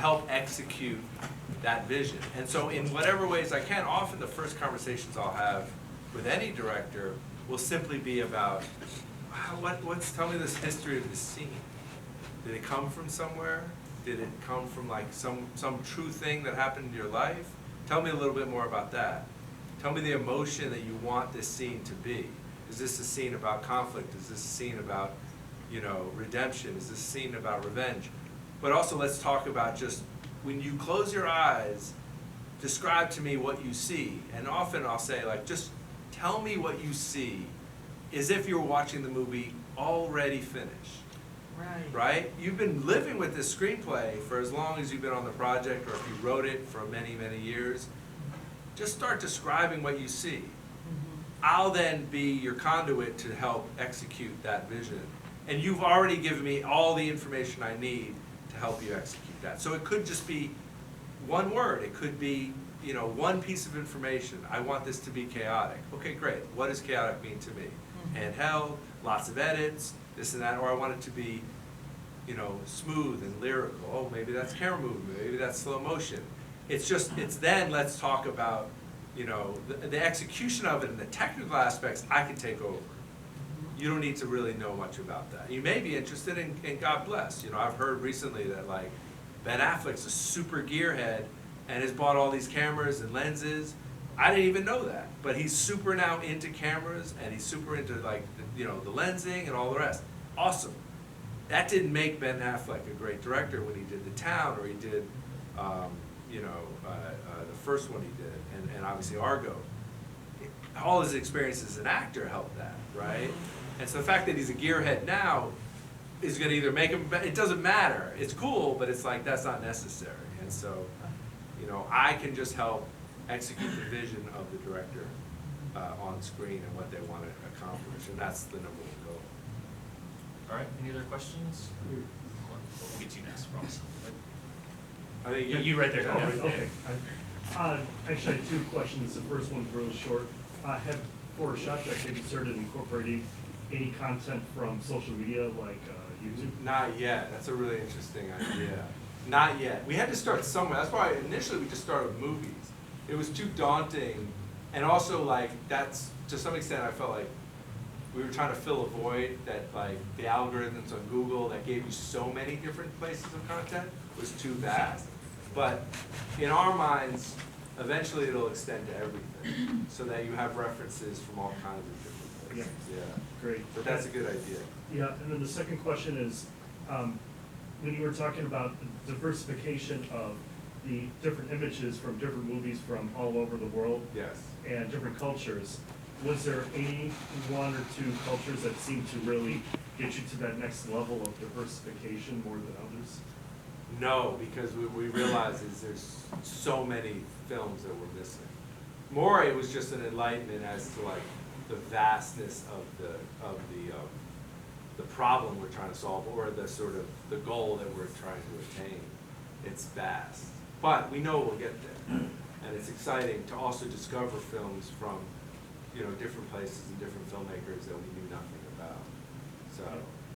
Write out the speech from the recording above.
help execute that vision. And so in whatever ways I can, often the first conversations I'll have with any director will simply be about, wow, tell me this history of this scene. Did it come from somewhere? Did it come from like some true thing that happened in your life? Tell me a little bit more about that. Tell me the emotion that you want this scene to be. Is this a scene about conflict? Is this a scene about, redemption? Is this a scene about revenge? But also let's talk about just, when you close your eyes, describe to me what you see. And often I'll say, like, just tell me what you see as if you're watching the movie already finished. Right? You've been living with this screenplay for as long as you've been on the project, or if you wrote it for many, many years. Just start describing what you see. I'll then be your conduit to help execute that vision. And you've already given me all the information I need to help you execute that. So it could just be one word. It could be, one piece of information. I want this to be chaotic. Okay, great. What does chaotic mean to me? Handheld, lots of edits, this and that. Or I want it to be, smooth and lyrical. Oh, maybe that's camera movement. Maybe that's slow motion. It's then let's talk about, the execution of it and the technical aspects I can take over. You don't need to really know much about that. You may be interested in God bless. I've heard recently that like Ben Affleck's a super gearhead and has bought all these cameras and lenses. I didn't even know that, but he's super now into cameras and he's super into like, the lensing and all the rest. Awesome. That didn't make Ben Affleck a great director when he did The Town, or he did, the first one he did, and obviously Argo. All his experience as an actor helped that, right? And so the fact that he's a gearhead now is going to either make him, it doesn't matter. It's cool, but it's like, that's not necessary. And so, I can just help execute the vision of the director on screen and what they want to accomplish, and that's the number one goal. All right, any other questions? We'll get you next, Ross. I think You right there. Okay. Actually, I had two questions. The first one's real short. For ShotDeck, have you started incorporating any content from social media like YouTube? Not yet. That's a really interesting idea. Not yet. We had to start somewhere. That's why initially we just started with movies. It was too daunting, and also like that's, to some extent, I felt like we were trying to fill a void that like the algorithms on Google that gave you so many different places of content was too vast. But in our minds, eventually it'll extend to everything, so that you have references from all kinds of different places. Yeah. Great. But that's a good idea. Yeah, and then the second question is, when you were talking about the diversification of the different images from different movies from all over the world, Yes. and different cultures, was there any one or two cultures that seemed to really get you to that next level of diversification more than others? No, because we realize is there's so many films that we're missing. More, it was just an enlightenment as to like the vastness of the problem we're trying to solve, or the sort of the goal that we're trying to attain. It's vast, but we know we'll get there, and it's exciting to also discover films from different places and different filmmakers that we knew nothing about. So